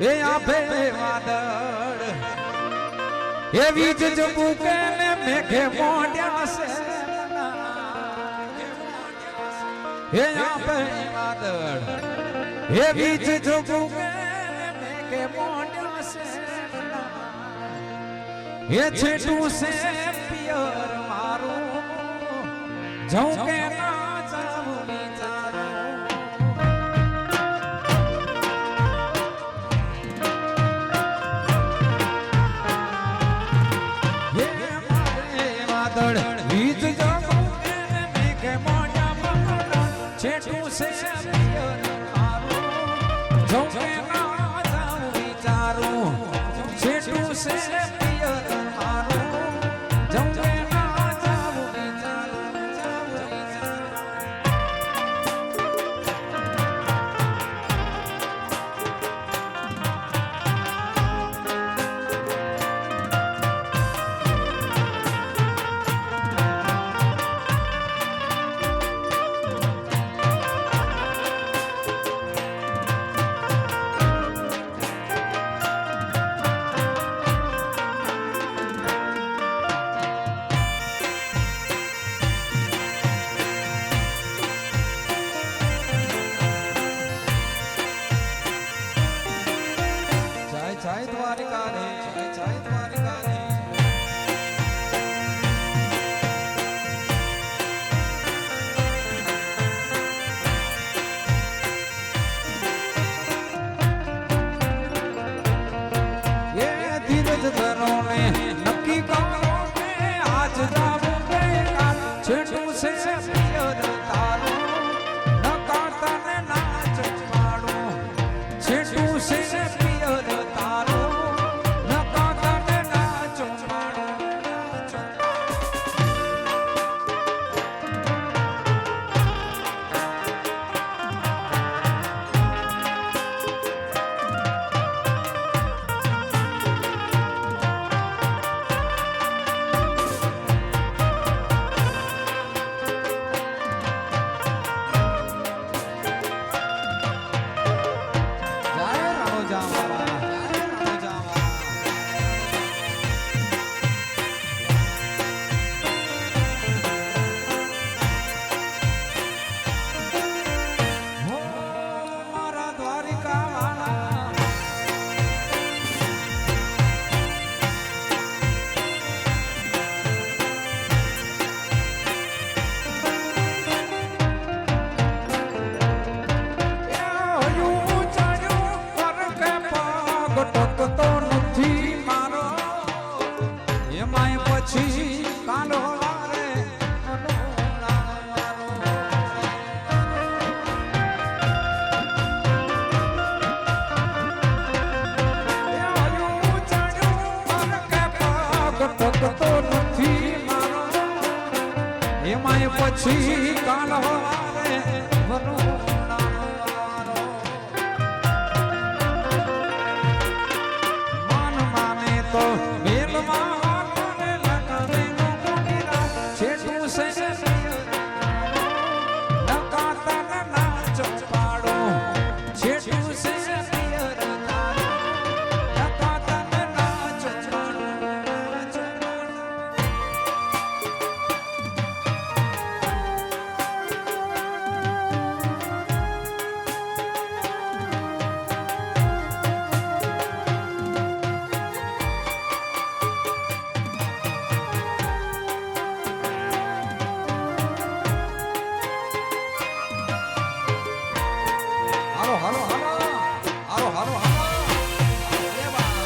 એ આપે વાદળ એવી જ જબુકે ને મેઘે મોઢ્યા છે એ આપે વાદળ એવી જ જબુકે ને મેઘે મોઢ્યા છે એ છેટું છે પિયર મારું જઉં કે ના જાઉં વિચારો વીજ જગું એને મેઘે મોઢ્યા છેટું છે પિયર મારું જઉં કે ના જાઉં વિચારું છેટું છે પિયર મારું જઉં કે ના જાઉં વિચારું જય દ્વારિકા રે જય દ્વારિકા રે એ ધીરજ ધરો ને નક્કી કરો કે આજ જાવું કે કાલ છેટું છે પિયર તારું નકાતા ને નાચ પાડું છેટું છે પિયર ટકતો નથી મારો એમાંય પછી કાલો વારે ટકતો નથી મારો એમાંય પછી કાલો વારે તો મેલમાં કોને લગાવે નો કોકીરા છેટું છે નકાતા ના નાચ પાડો છેટું છે પિયર તારું નકાતા ના નાચ પાડો હાલો હાલો હાલો હાલો હાલો હાલો વાલા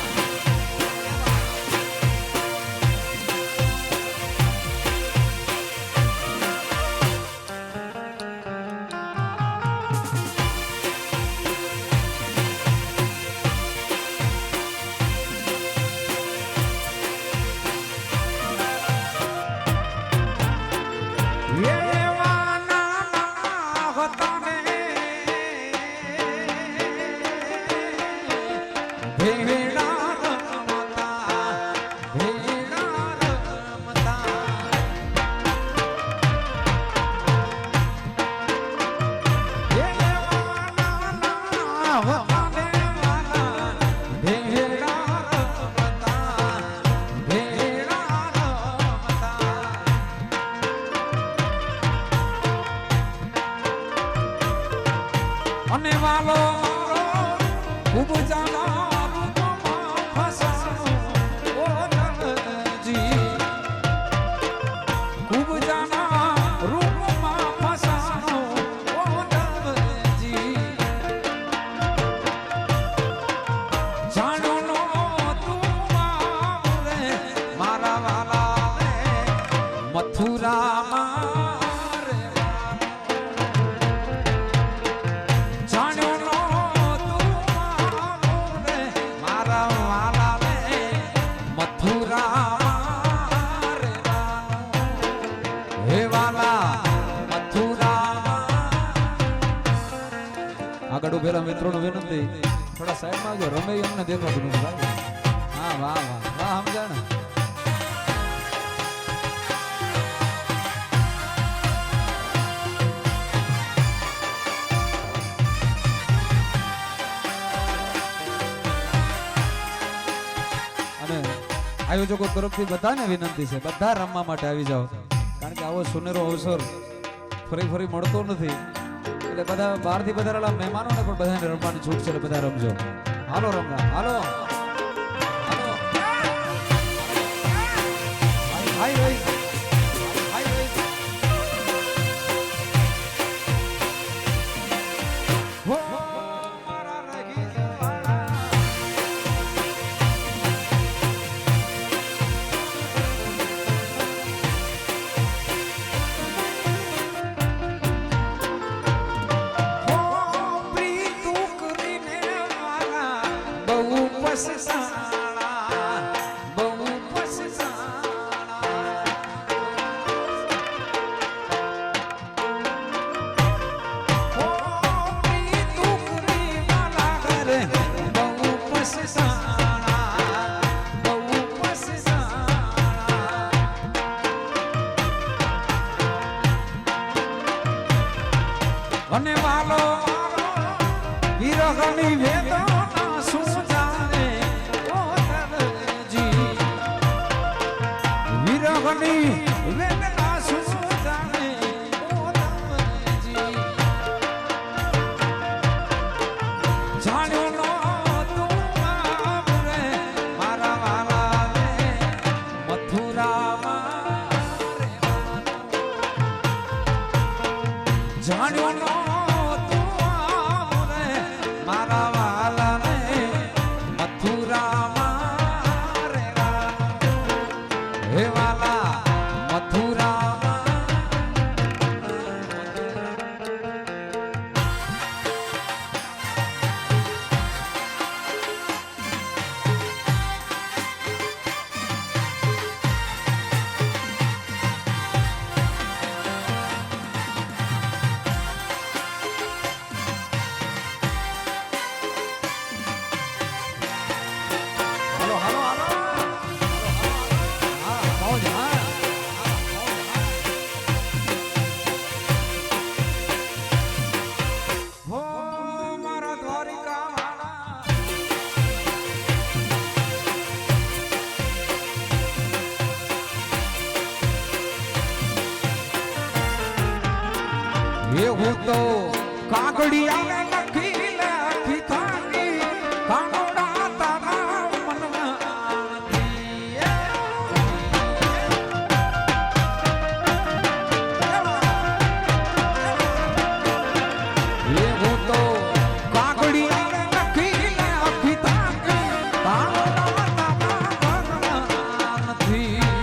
ઉપજાના રૂપમાં ફસાણો ઓ ધનજી ઉપજાના રૂપમાં ફસાણો ઓ ધનજી જાણો નો તું રે મારા વાલા રે મથુરામાં આગળ ઉભેલા મિત્રોને વિનંતી થોડા સાઈડમાં આવજો રમે અમને દેખાતું નથી ભાઈ હા વાહ વાહ વાહ સમજાણ અને આયોજકો તરફથી બધાને વિનંતી છે બધા રમવા માટે આવી જાઓ કારણ કે આવો સુનેરો અવસર ફરી ફરી મળતો નથી એટલે બધા બહારથી પધારેલા મહેમાનોને પણ બધાને રમવાની છૂટ છે એટલે બધા રમજો હાલો રમવા હાલો હાય ભાઈ અને વાલો વિરહની વેદના શું જાણે ઓ ધનજી વિરહની વેદના શું જાણે ઓ ધનજી જાણ્યો નો તું રે મારા વાલા રે મથુરામાં જાણ્યો નો મારા વાલા ને મથુરામાં રહેવાનું હે વાલા મથુરામાં હું તો કાગડિયા લખી લખી થાકી કાનોડા તારા મનમાં હું તો કાગડિયા લખી લખી થાકી કાનોડા તારા મનમાં નથી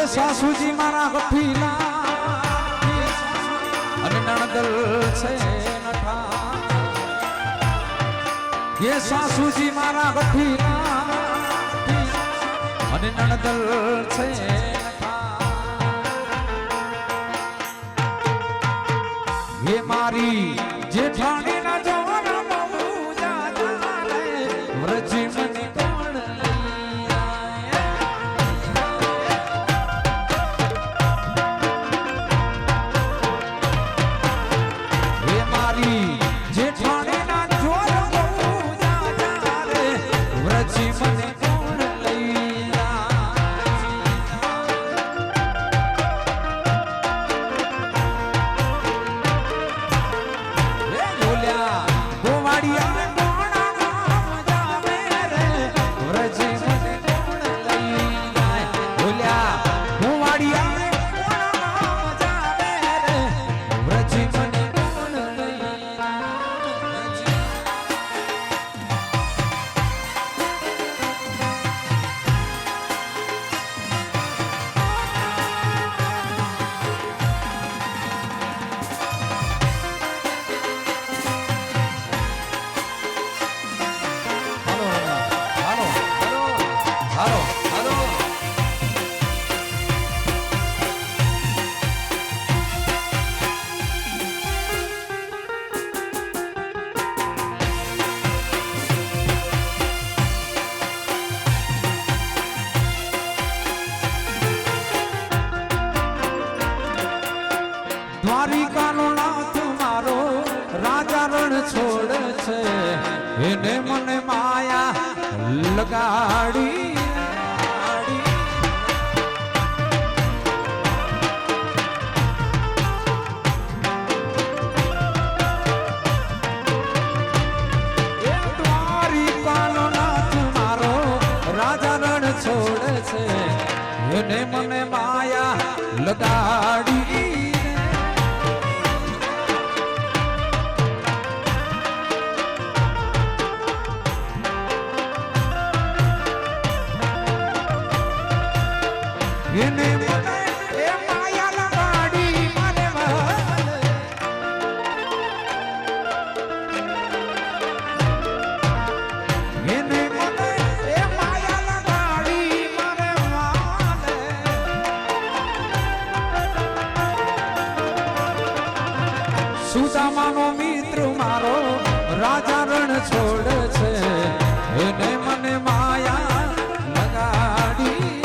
સાસુજી મારા ગઠીલા અને નણદલ છે નઠા ये સાસુજી મારા ગઠીલા અને નણદલ છે નઠા ये મારી જેઠાણી ના જવાના બહુ જાજા રે વ્રજી મને દ્વારિકાનો નાથ મારો રાજા રણ છોડ છે એને મને માયા લગાડી દ્વારિકાનો નાથ મારો રાજા રણ છોડ છે એને મને માયા લગાડી એને મને એ માયા લગાડી મારે એને મને એ માયા લગાડી મારે વાલે સુદામાનો મિત્ર મારો રાજા રણ છોડ છે એને મને માયા લગાડી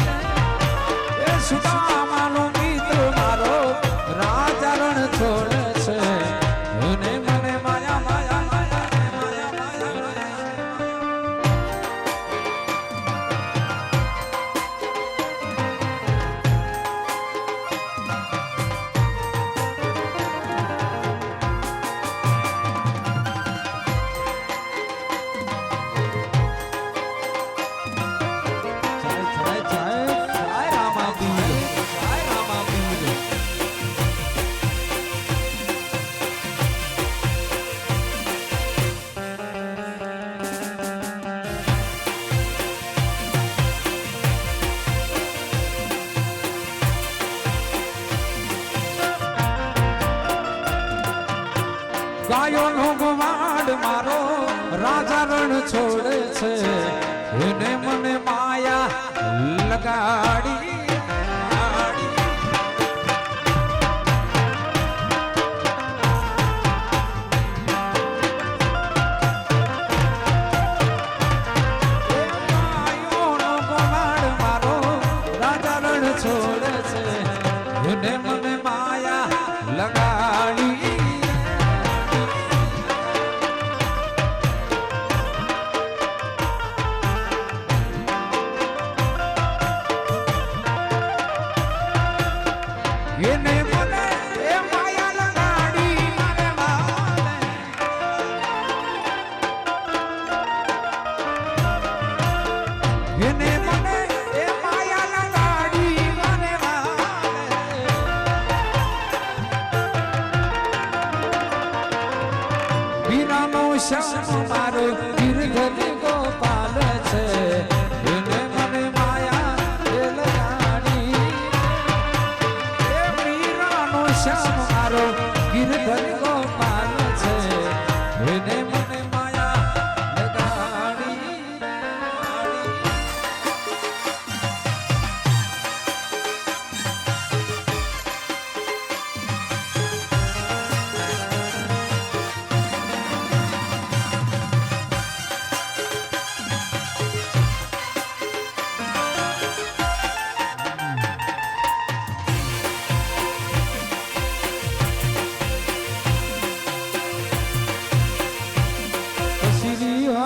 સુદામા છે એને મને માયા લગાડી છોડે છે એને મને માયા લગાડી એને મને એ માયા લગાડી મારે માને એને મને એ માયા લગાડી મારે માને વીરાનો શ્યામ મારો ગીરધની ગોપાલ છે એને મને માયા લગાડી શ્યામ મારો ગીરધર ગોપાલ છે એને મને માયા લગાડી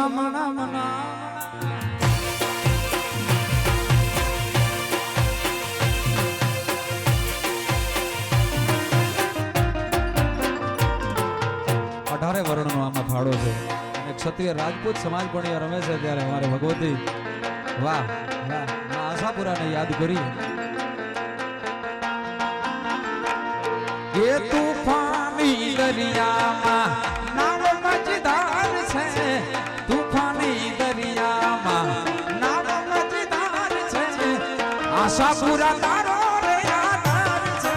મના મના અઢારે વર્ણનો આમાં ફાળો છે અને ક્ષત્રિય રાજપૂત સમાજ પણ એ રમે છે ત્યારે અમારે ભગવતી વાહ વાહ આશાપુરાને યાદ કરી એ તુફાની દરિયામાં નાવ મજદાર છે તુફાની દરિયામાં નાવ મજદાર છે આશાપુરા તારો રે આધાર છે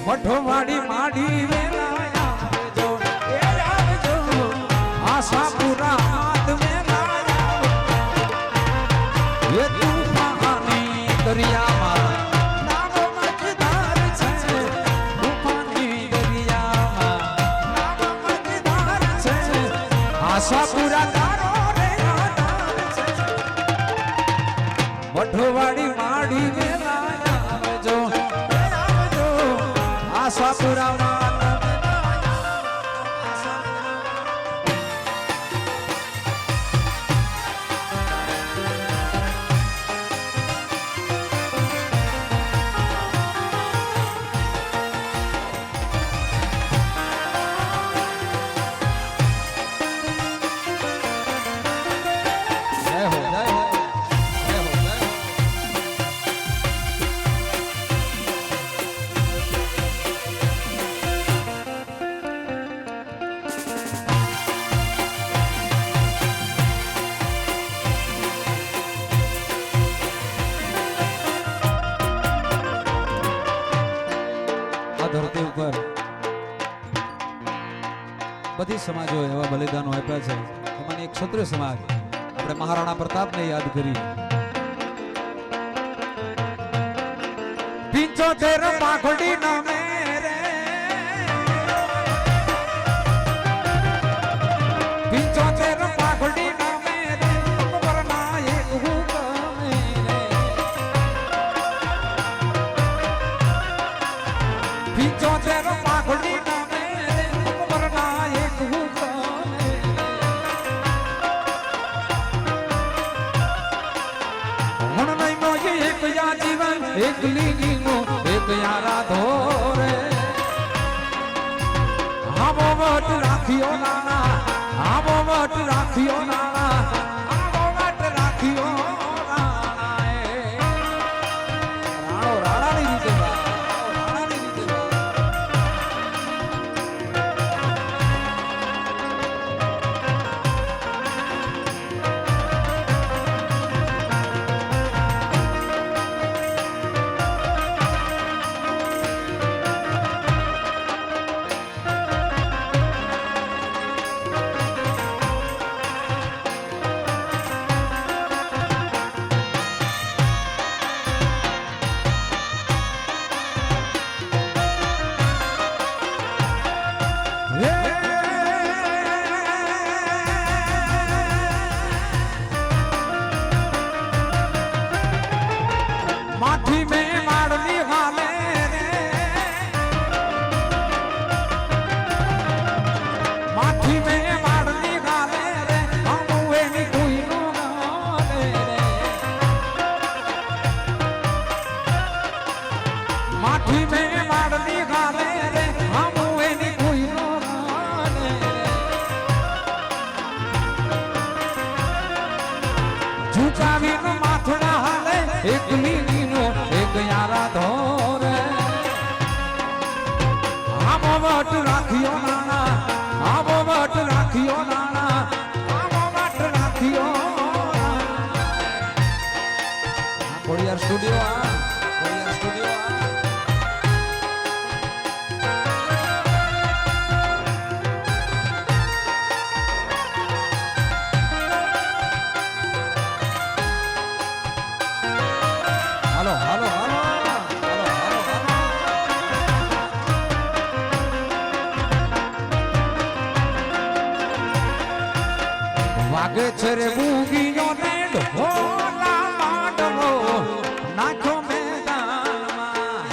મઠવાડી માડી વેલા આવજો એ આવજો આશાપુરા માત વેલા એ તુફાની દરિયામાં આશાપુરા તારો રે મઠવાડી માડી વેલા આવજો આવજો આશાપુરા ધરતી ઉપર બધી સમાજો એવા બલિદાનો આપ્યા છે એમાંની એક ક્ષત્રિય સમાજ આપણે મહારાણા પ્રતાપને યાદ કરી 75 પાઘડી ના મેરે 75 પાઘડી ના મેરે વરના એક હુકમ મેરે 75 પાઘડી ના મેરે વરના એક હુકમ મન નહીં નો એક યા જીવન એક લીની નો એક યારા ધોરે આવો વટ રાખ્યો નાના આવો વટ રાખ્યો નાના આવો વટ રાખ્યો નાના રાણો રાણાની રીતે રાણાની રીતે ઝુકાવીને માથડા હાલે એક લીલીનો એક યારા ધોરે આવો વટ રાખ્યો નાણા આવો વટ રાખ્યો નાણા આવો વટ રાખ્યો ખોડિયાર સ્ટુડિયો ખોડિયાર સ્ટુડિયો હાલો હાલો હાલો હાલો હાલો વાગે છે રે બુગીનો ને ઢોલા માંડવો નાખો મેદાનમાં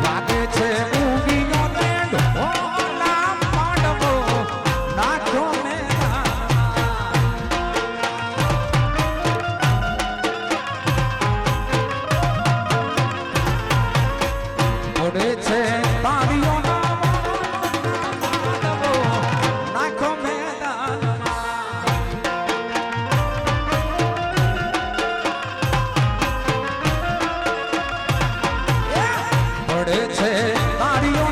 વાગે છે બુગીનો ને ઢોલા માંડવો નાખો ઓડે છે તારીઓ નાખો મેદાનમાં ઓડે છે તારીઓ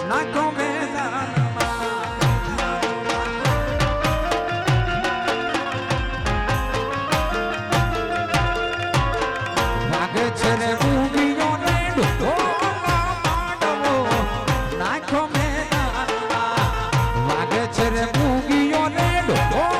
નાખો મેદાનમાં વાગે છે રે બુગીનો ને ઢોલા માંડવો નાખો મેદાનમાં વાગે છે રે બુગીનો ને ઢોલા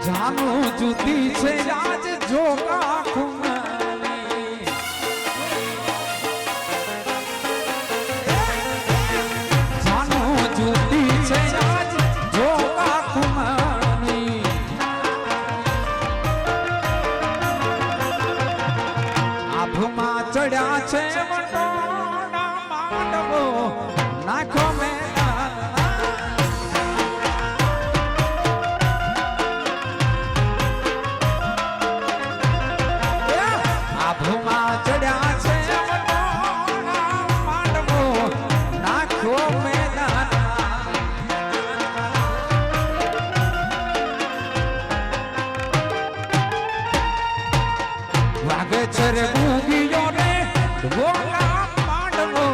જાનું જુદી છે આજ જોગા ખુમાની જાનું જુદી છે આજ જોગા ખુમાની આભમાં ચડ્યા છે વટોળા માંડવો નાખો આભમાં ચડ્યા છે વટોળા માંડવો નાખો મેદાનમાં વાગે છે રે બુગીનો ને ઢોલા માંડવો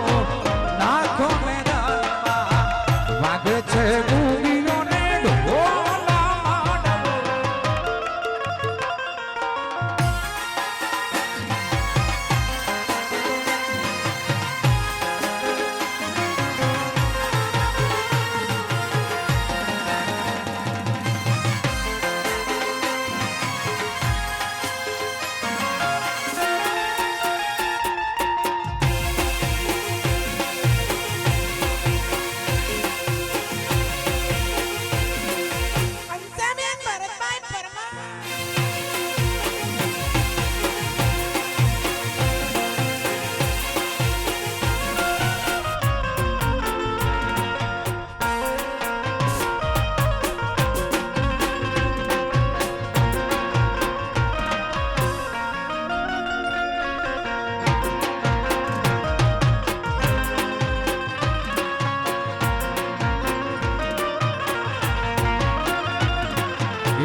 નાખો મેદાનમાં વાગે છે બુગીનો ને ઢોલા માંડવો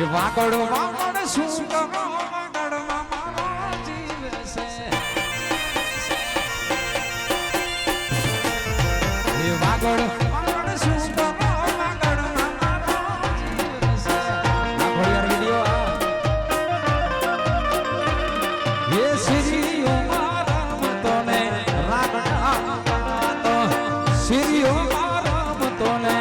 વાગડ વાગડ શું કરો વાગડમાં મારો જીવ છે એ વાગડ વાગડ શું કરો વાગડમાં મારો જીવ છે આ ઘોડિયાર વિડિયો એ સિરિયો મારમ તોને રાગડા તો સિરિયો મારમ તોને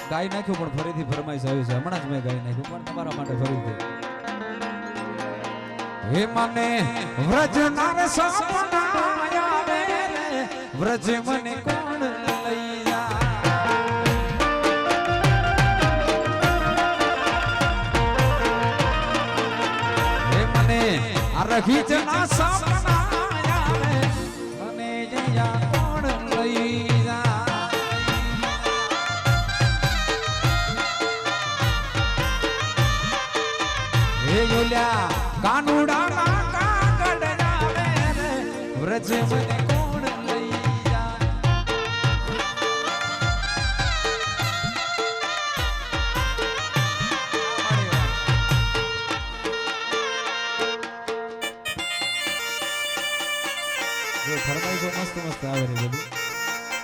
ગાઈ નાખ્યું પણ ફરીથી ફરમાઈશ આવી છે હમણાં જ મેં ગાઈ નાખ્યું પણ તમારા માટે ફરીથી હે મને વ્રજના રે સપના આવે રે વ્રજ મને કોણ લઈ જા હે મને આ રખીજના સપના આવે મને જયા કોણ લઈ જા હે યોલ્યા કાનુડા ના કાગડ આવે રે વ્રજ મને કોણ લઈ જા જો ફરમાઈશો મસ્ત મસ્ત આવે રે બધી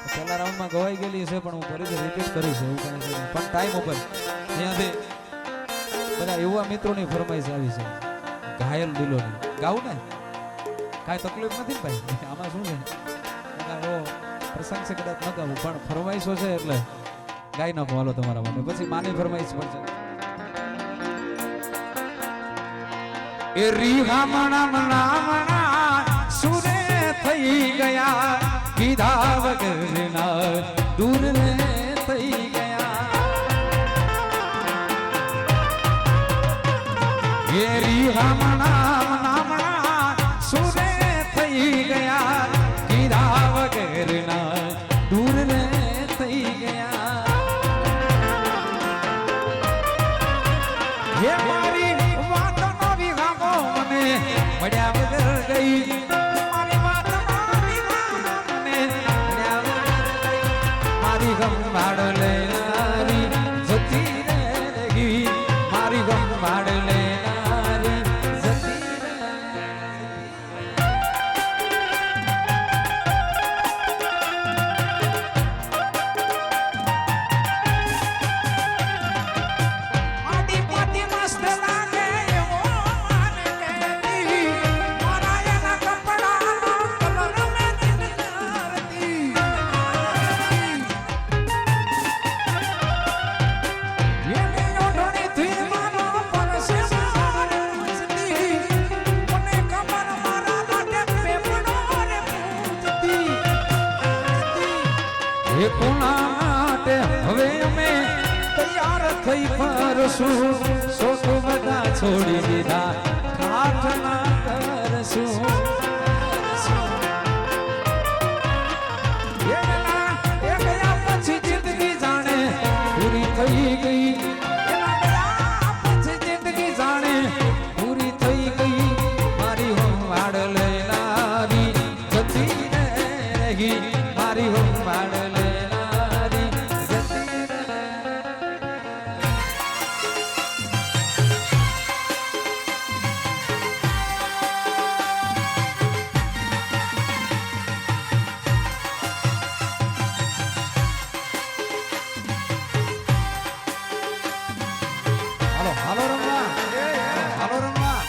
પહેલા રાઉન્ડમાં ગવાઈ ગયેલી છે પણ હું ફરીથી રિપીટ કરીશ એવું કાંઈ છે પણ ટાઈમ ઉપર અહીંયાથી બધા એવા મિત્રોની ફરમાઈશ આવી છે ઘાયલ દિલોની ગાવું ને કાંઈ તકલીફ નથી ને ભાઈ આમાં શું છે એવો પ્રસંગ છે કદાચ ન ગાવું પણ ફરમાઈશો છે એટલે ગાઈ નાખો હાલો તમારા માટે પછી માની ફરમાઈશ પણ છે એ રીહામણા મણા સુરે થઈ ગયા કીધા વગરના દૂર ને થઈ ગયા એ રીહામણા સુરે થઈ ગયા કીધા વગરના દૂર ને થઈ ગયા હે મારી વાત નો વિહામો મને મળ્યા વગર ગઈ મારી વાત નો વિહામો મને મળ્યા વગર ગઈ મારી ગંભાડ લેનારી જતી રહી મારી ગંભાડ લેનારી જતી આડી પાટી મસ્ત લાગે એવો માને કેતી મારા એના કપડાનો કલર મે દિલ કરતી એની ઓઢણીથી મારો પરસે મારતી મને ખબર મારા માટે પેપડો રે પૂછતી એ કોના માટે હવે અમે તૈયાર થઈ ફરશું શોખ બધા છોડી દીધા પ્રાર્થના કરશું એ ગયા પછી જિંદગી જાણે પૂરી થઈ ગઈ એના ગયા પછી જિંદગી જાણે પૂરી થઈ ગઈ મારી હોંવાડ લેનારી જતી રહી મારી હોંવાડ લેનારી જતી હાલો હાલો રમવા હાલો રમવા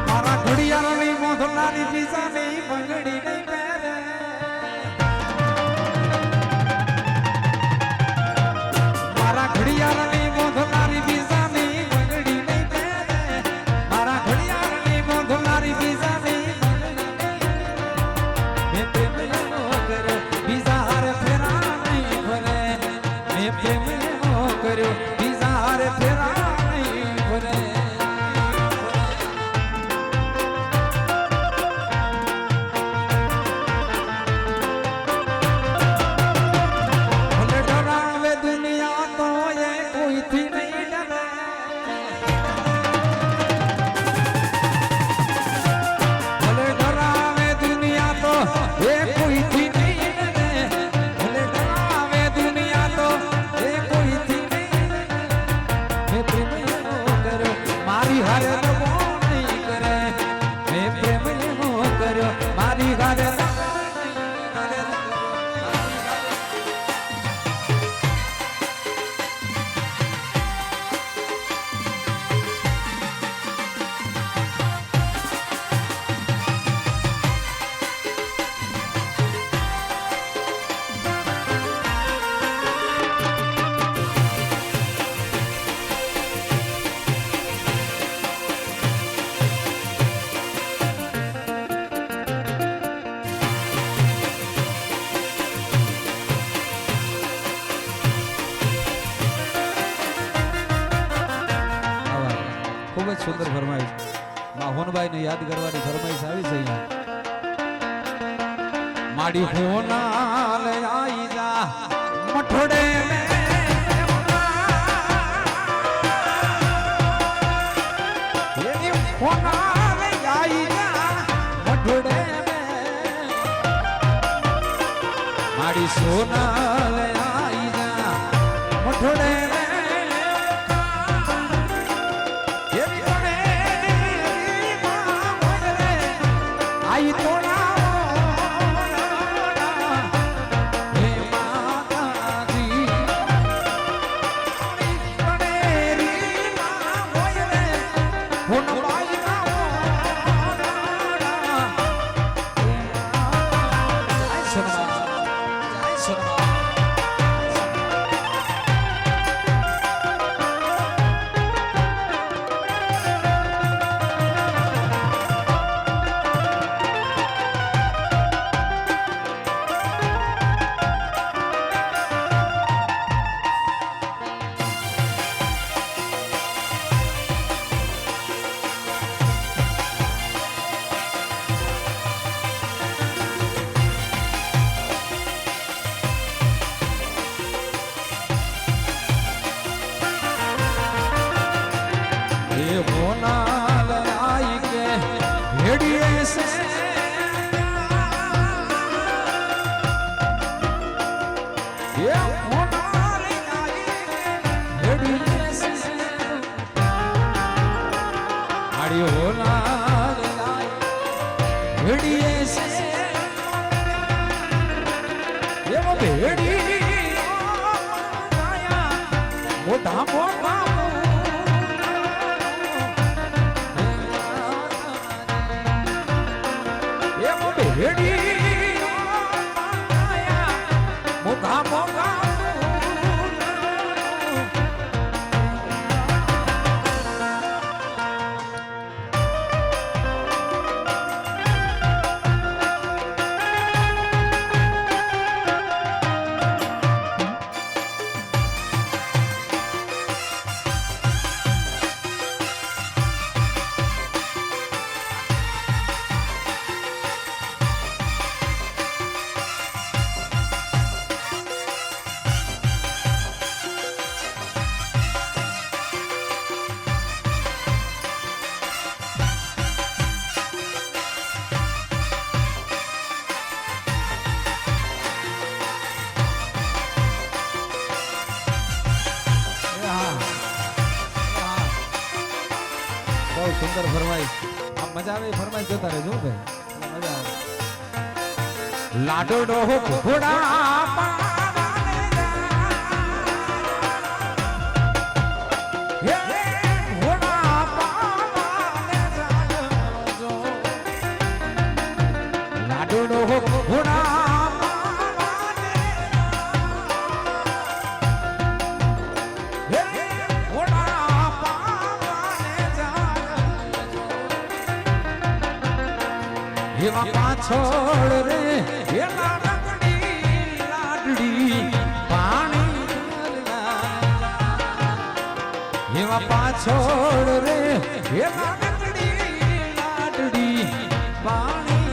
મારા ઘડિયાળની મોઢલાની પીસાની બંગડી નહીં પહેરે મારા ઘડિયાળની મોઢલાની પીસાની બંગડી નહીં પહેરે મારા ઘડિયાળની મોઢલાની પીસાની મેં પ્રેમ એનો કર્યો બીજા હારે ફેરા નહીં ફરે મેં પ્રેમ એનો કર્યો બીજા હારે ફેરા નહીં ફરે યાદ કરવાની ફરમાઈશ આવી છે અહીંયા માડી હોના લે આઈ જા મઠોડે હોના લે આઈ જા મઠોડે માડી સોના લે આઈ જા મઠોડે आई तोड़ा हे माता जी बड़ेरी मां होए हुन बाई ना जय सुरमा जय सुरमा મોટા મોટા મોટા મોટા સુંદર ફરમાઈશ આ મજા આવે ફરમાઈશ જોતા રહેજો ભાઈ મજા આવે લાડો ડોહો ઘોડા લાડો ડોહો ઘોડા એવા પાછળ રે એલા લાડડી લાડડી પાણી એવા પાછળ રે એલા લાડડી લાડડી પાણી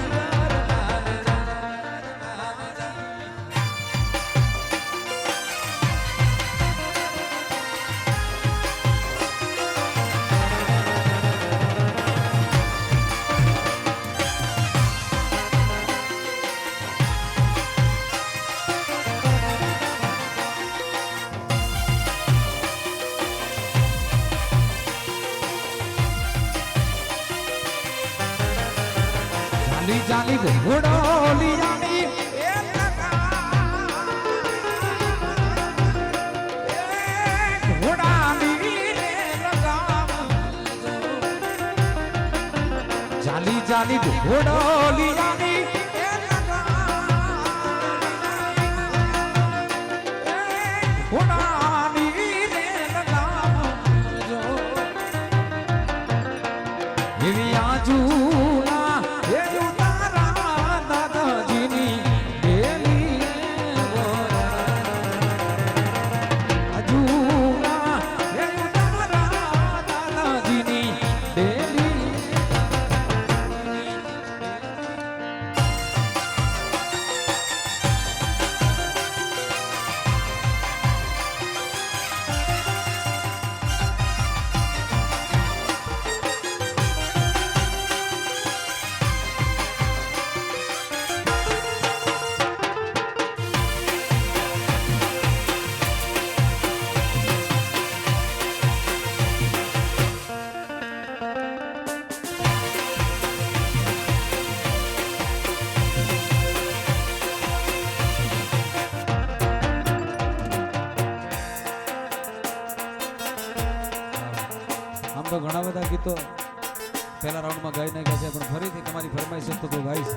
जाली घोड़ोली जाली जाली जाली घोड़ोली जाली घोड़ाली रे लगाम जो ये आजू તો ઘણા બધા ગીતો પહેલા રાઉન્ડમાં ગાઈ નાખ્યા છે, પણ ફરીથી તમારી ફરમાઈશ છે તો ગાઈશ.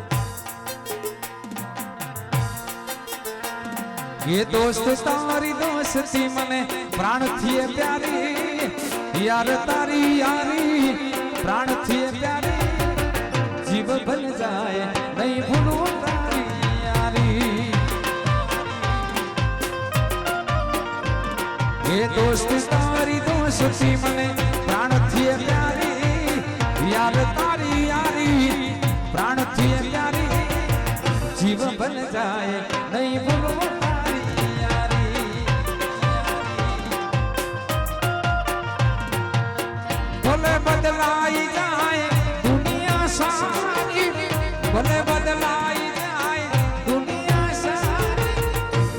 ये दोस्त तारी दोस्ती मने प्राण थिए प्यारी, यार तारी यारी प्राण थिए प्यारी, जीव बन जाए नहीं भूलूं तारी यारी. ये दोस्त तारी दोस्ती मने प्राण थिए प्यारी, यार तारी यारी प्राण थिए प्यारी, जीव बन जाए नहीं भूलूं. भले बदलाई जाए दुनिया सारी, भले बदलाई जाए दुनिया सारी,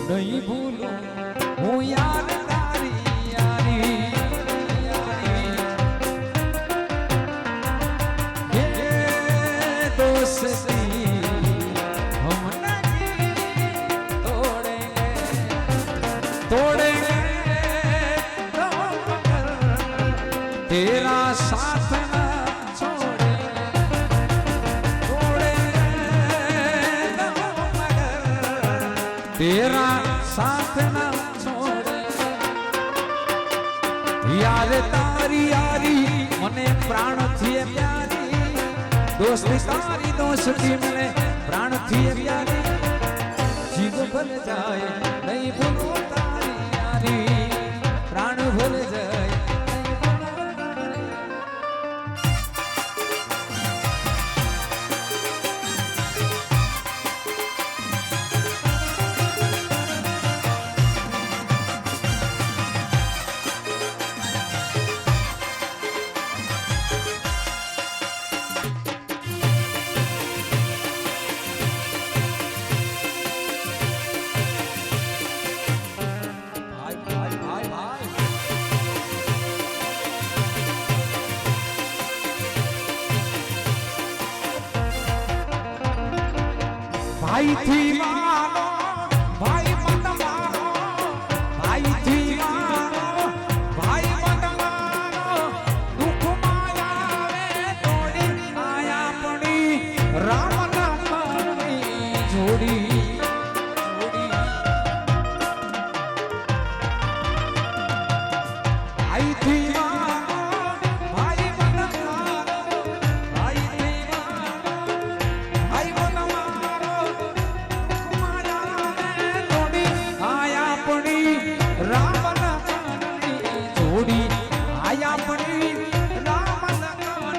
नहीं भूलूं हूँ यार तारी यारी. ये दोस्ती हम नहीं तोड़ेंगे, तोड़ेंगे तेरा साथ न छोड़े, छोड़ेंगे मगर तेरा साथ न छोड़े. यार तारी यारी मने प्राण थिए प्यारी, दोस्ती तारी दोस्ती मने प्राण थिए प्यारी, जीव भल जाए नहीं भूलूं तारी यारी, प्राण भूल जाए. भाई थी मानो भाई मत मारो, भाई थी मानो भाई मत मारो, दुख माया वे तोड़ी आया पड़ी, राम नाम जोड़ी. भाई थी मानो भाई मत मारो, भाई थी मानो भाई मत मारो, राम लखन जोड़ी आया पड़ी, राम लखन.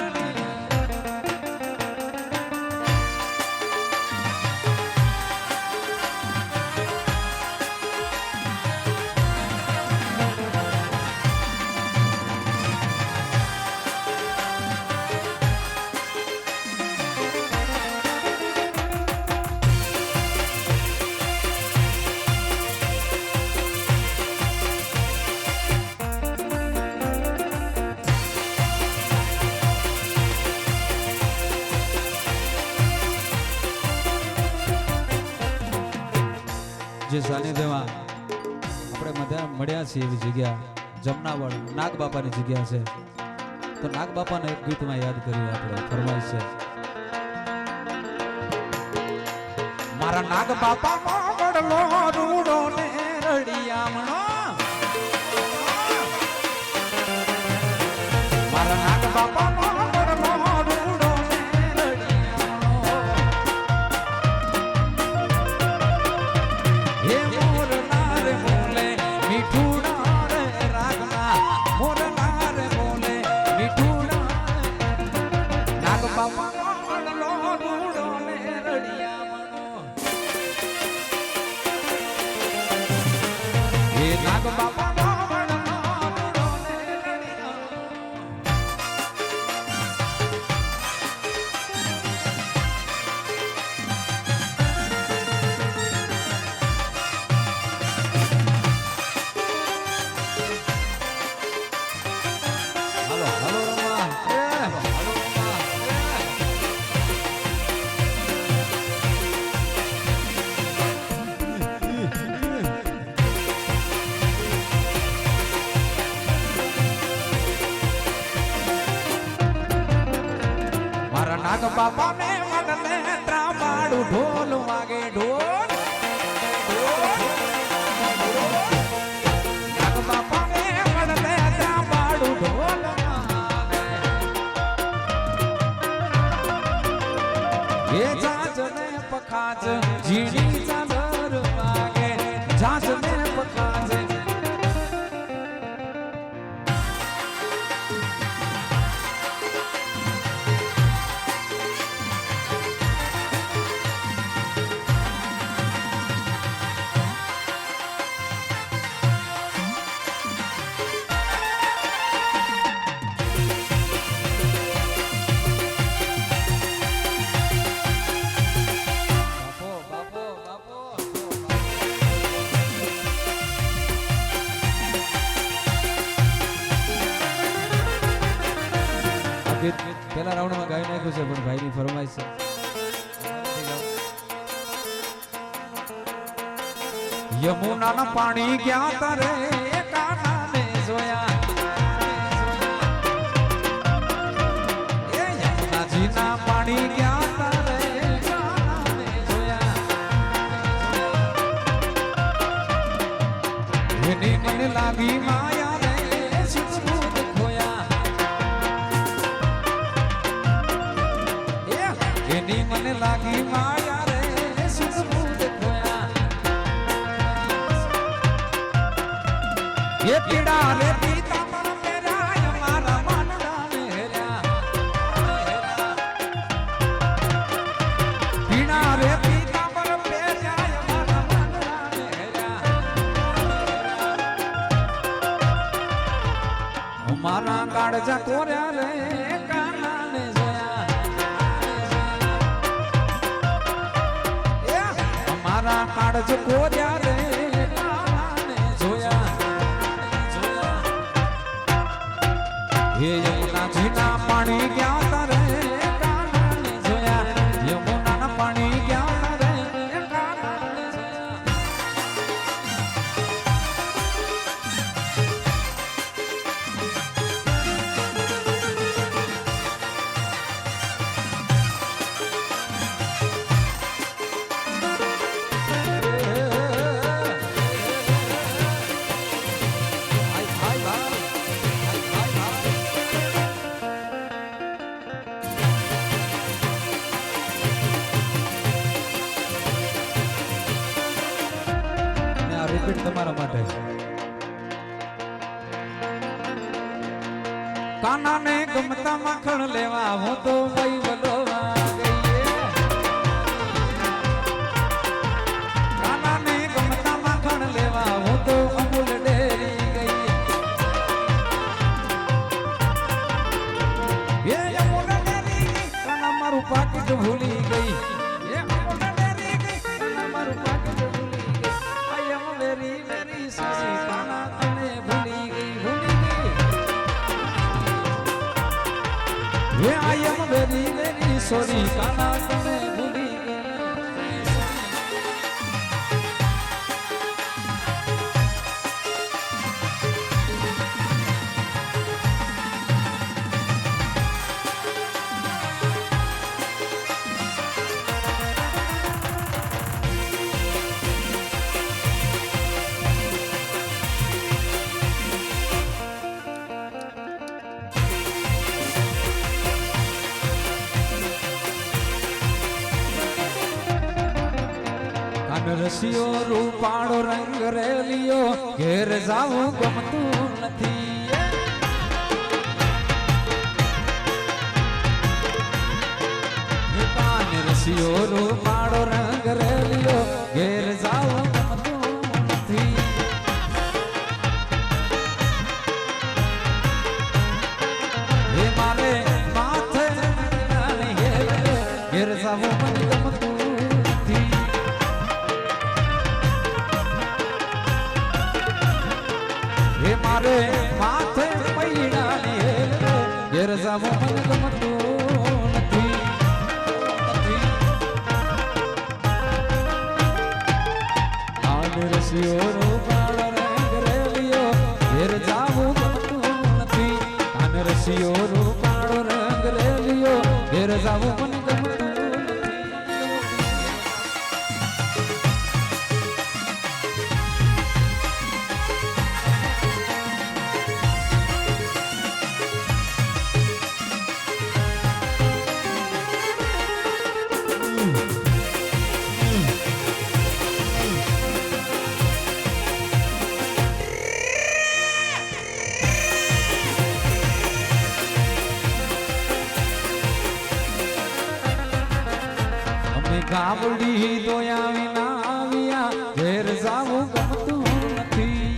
જે સાનિધ્યમાં આપણે બધા મળ્યા છીએ એવી જગ્યા જમનાવળ નાગ બાપાની જગ્યા છે, તો નાગ બાપાને એક ગીતમાં યાદ કરીએ આપણે. ફરમાઈશ છે મારા નાગ બાપા મોગડલો રૂડો ને રડિયામણો, મારા નાગ બાપા મોગડલો રૂડો ને રડિયામણો, હે મોરના રે બોલે મીઠુડા રે રાગના, મોરના રે બોલે મીઠુડા, નાગ બાપા મોગડલો રૂડો ને રડિયામણો, હે નાગ બાપા ઢોલ વાગે ઢોલ બાપાને વડલે દાબાડું ઢોલ એ જાજને પખાજ ઝીણી ચાદર વાગે જાજને પખાજ પેલા રાઉન્ડમાં ગાઈ નાખ્યું છે પણ ભાઈની ફરમાઈશ છે યમુનાના પાણી ગયા તારે કાનાને જોયા એ યમુનાજીના પાણી ગયા તારે કાનાને જોયા એની મને લાગી માયા રે સુખદુઃખ ખોયા એની મને લાગી માયા રે સુખદુઃખ ખોયા એ પીડા રે પીતા પણ મેરાય મારા માનડા ને હેર્યા પીડા રે પીતા પણ મેરાય મારા માનડા ને હેર્યા મારા કાળજા કોર્યા રે કાના ને મારા કાળજ કોર્યા રે કાનાને જોયા હે યમુનાજીના પાણી ગયા તારે કાનાને જોયા યમુનાના પાણી ગયા તારે કાનાને જોયા રિપીટ તમારા માટે કાનાને ગમતા માખણ લેવા હું તો વઈ વલોવા ગઈએ કાનાને ગમતા માખણ લેવા હું તો અમૂલ ડેરી ગઈ એ અમૂલ ડેરી કાના મારું પાકીટ ભૂલી ગઈ એ અમૂલ ડેરી ગઈ કાના મારું પાકીટ ભૂલી ગઈ આઈ એમ વેરી વેરી સોરી કાના તને ભૂલી ગઈ I am very very sorry કાના તને ભૂલી રસિયો રૂપાળો રંગ રેલિયો ઘેર જાવું ગમતું નથી કાન રસિયો રૂપાળો રંગ રેલિયો ઘેર જાવું ગમતું નથી હે મારે માથે ઘેર જાવું મને ગમતું મારે માથે પૈડાની ઘેર જાવું મને ગમતું નથી આન રસિયો રૂપાળો રંગ રેલિયો ઘેર જાવું ગમતું નથી આન રસિયો રૂપાળો રંગ રેલિયો ઘેર જાવું મને ગમતું નથી ગાવડી દોયા વિના આવ્યા ઘેર જાવું ગમતું નથી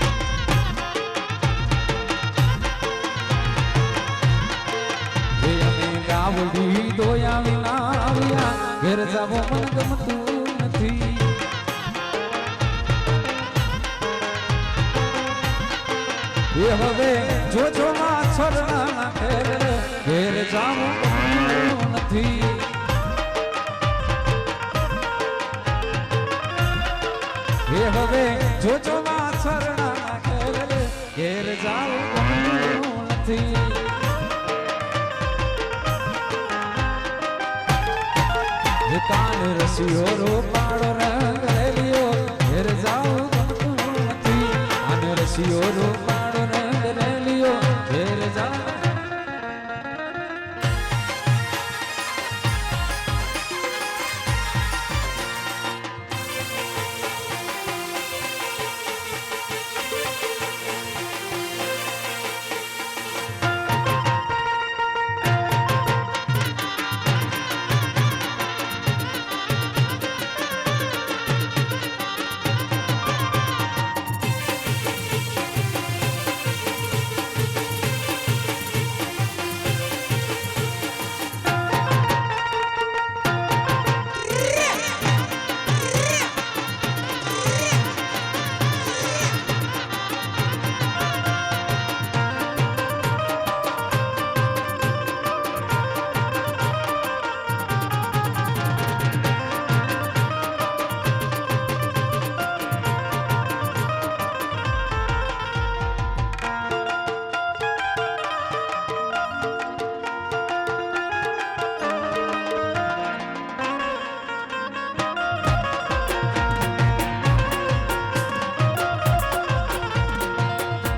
હે અમે ગાવડી દોયા વિના આવ્યા ઘેર જાવું મન ગમતું નથી એ હવે જોજો માં છોડના ઘેર જાવું ગમતું નથી હે હવે જોજો માં છોડના ઘેર જાવું ગમતું નથી કાન રસિયો રો પાડો રંગ રેલિયો ઘેર જાવું ગમતું નથી કાન રસિયો રો પાડો રંગ રેલિયો ઘેર જાવું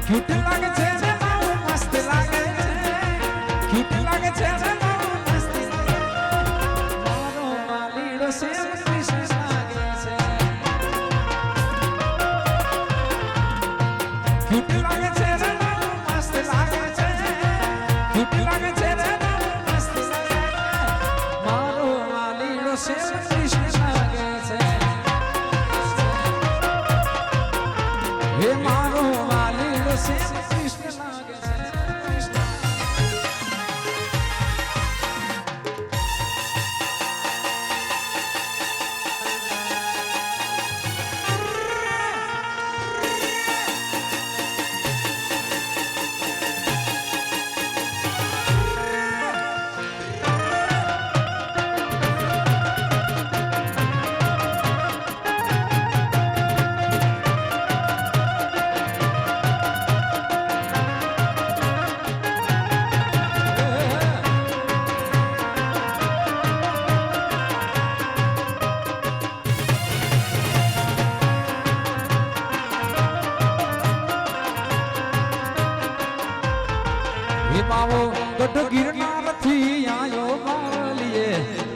ક્યુટ લાગે છે ને મારું મસ્ત લાગે છે ક્યુટ લાગે છે ને મારું મસ્ત લાગે મારો માલીડો સેમ કૃષ્ણ લાગે છે ક્યુટ લાગે છે ને મારું મસ્ત લાગે છે ક્યુટ લાગે છે ને મારું મસ્ત લાગે મારો માલીડો સેમ કૃષ્ણ લાગે છે હે મારો માલીડો સેમ કૃષ્ણ લાગે છે કૃષ્ણ બાવો ગઢ ગિરનાર થી આયો બાવલીએ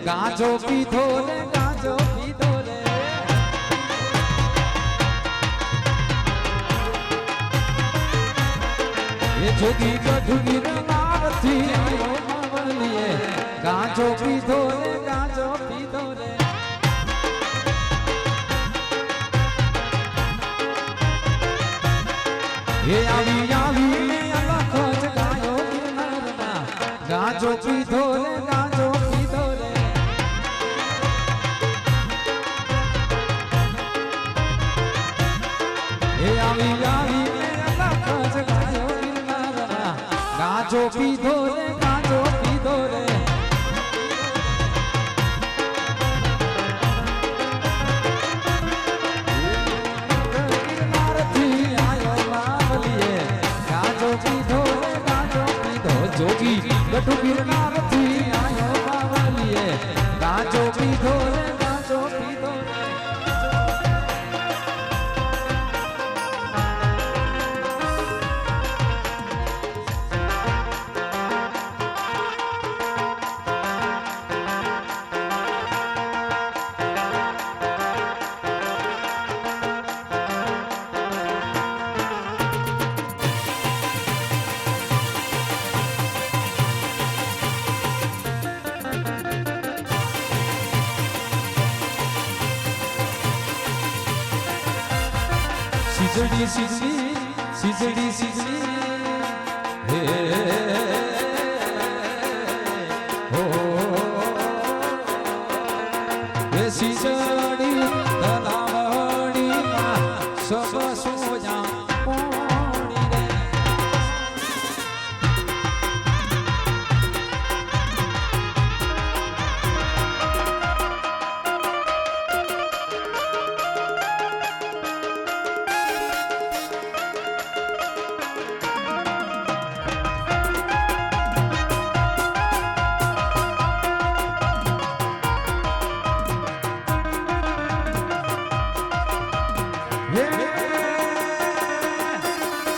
ગાજો પીધો રે ગાજો પીધો રે એ જોગી ગઢ ગિરનાર થી આયો બાવલીએ ગાજો પીધો રે ગાજો પીધો રે એ આવી આવી ને અલખ જગાયો ગિરનારમાં ગાજો પીધો રે ગાજો પીધો રે એ આવી આવી ને અલખ જગાયો ગિરનારમાં ગાજો પીધો રે ગાજો પીધો રે જોગી ગઢ ગિરનાર થી આયો બાવલીએ ગાજો પીધો રે ગાજો પીધો રે સીજડી સીજડી સીજડી સીજડી હે હો હે સીજડી તલાવડી સબ સોજા પોણી રે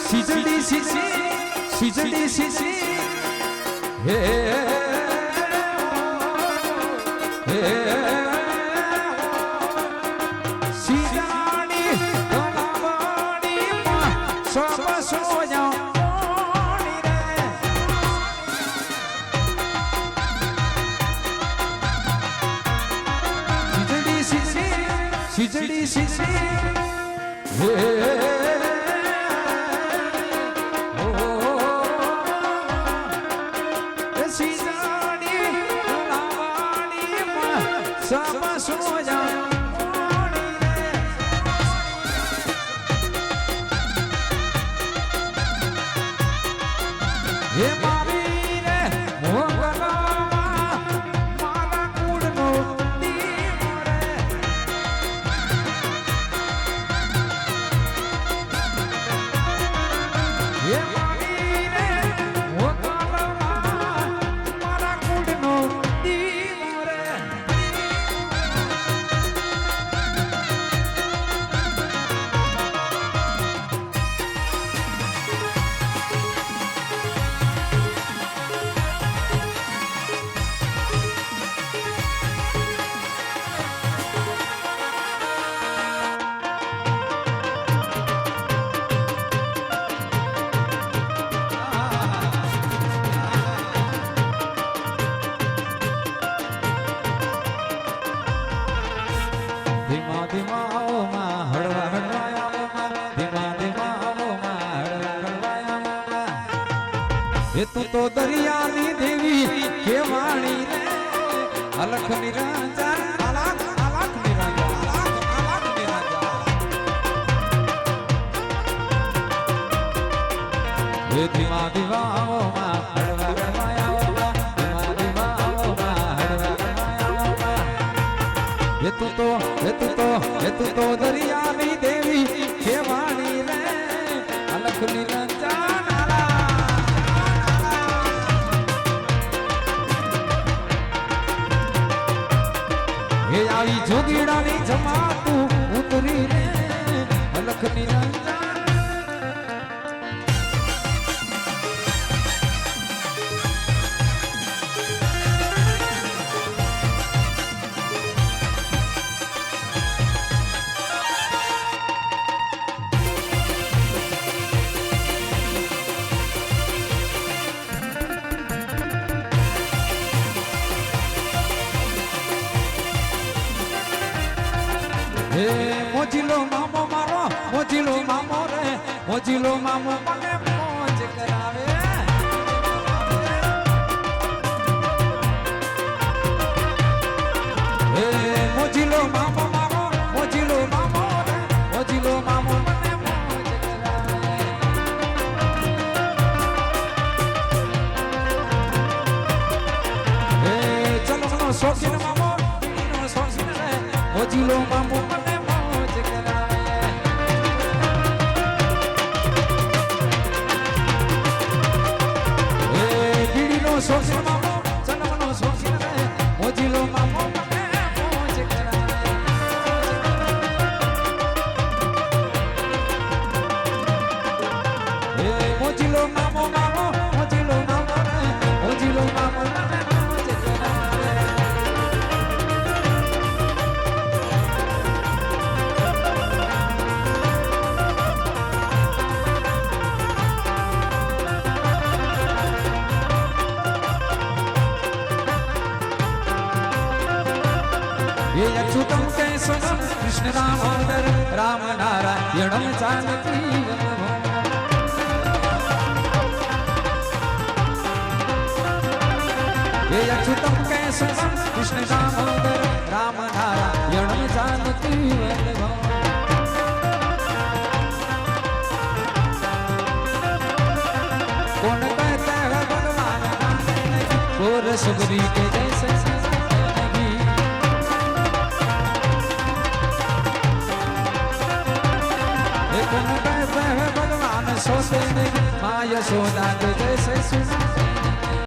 સીજડી સીજડી સીજડી હે હે સીજાણી તલાવડી સબ સોજા પોણી રે સીજડી સીજડી હે સબ સોજા પોણી રે હે મારી રે મોગલમાં મારા કુળનો દીવો રે હે મારી રે મોગલમાં મારા કુળનો દીવો રે ધીમા ધીમા આવો માં હળવા હળવા આવો માં ધીમા ધીમા આવો માં હળવા હળવા આવો માં એ તું તો દરિયાની દેવી કેવાણી રે અલખ નિરંજન અલખ અલખ નિરંજન અલખ અલખ નિરંજન એ ધીમા ધીમા આવો માં હળવા હળવા આવો માં ધીમા ધીમા આવો માં હળવા હળવા આવો માં એ તું તો દરિયાની દેવી કેવાણી રે અલખ નિરંજન હે આવી જોગીડાની જમાતું ઉતરી રે અલખ નિરંજન હે મોજીલો મામો મારો મોજીલો મામો રે મોજીલો મામો મને મોજ કરાવે હે મોજીલો મામો મારો મોજીલો મામો રે મોજીલો મામો મને મોજ કરાવે હે ચલમનો શોખીન મામો નો શોખીન રે મોજીલો મામો મને મોજ કરાવે હે બીડીનો શોખીન મામો ચલમનો શોખીન રે મોજીલો મામો મને મોજ કરાવે હે મોજીલો મામો મારો મોજીલો મામો રે મોજીલો મામો મને મોજ કરાવે ये अच्युतम केशवम कृष्ण दामोदर राम नारायणम जानकी वल्लभम। ये अच्युतम केशवम कृष्ण दामोदर राम नारायणम जानकी वल्लभम। कौन कहता है भगवान और सुग्री के जैसे नहीं। कौन कहता है भगवान सोते नहीं, माँ यशोदा के जैसे सुना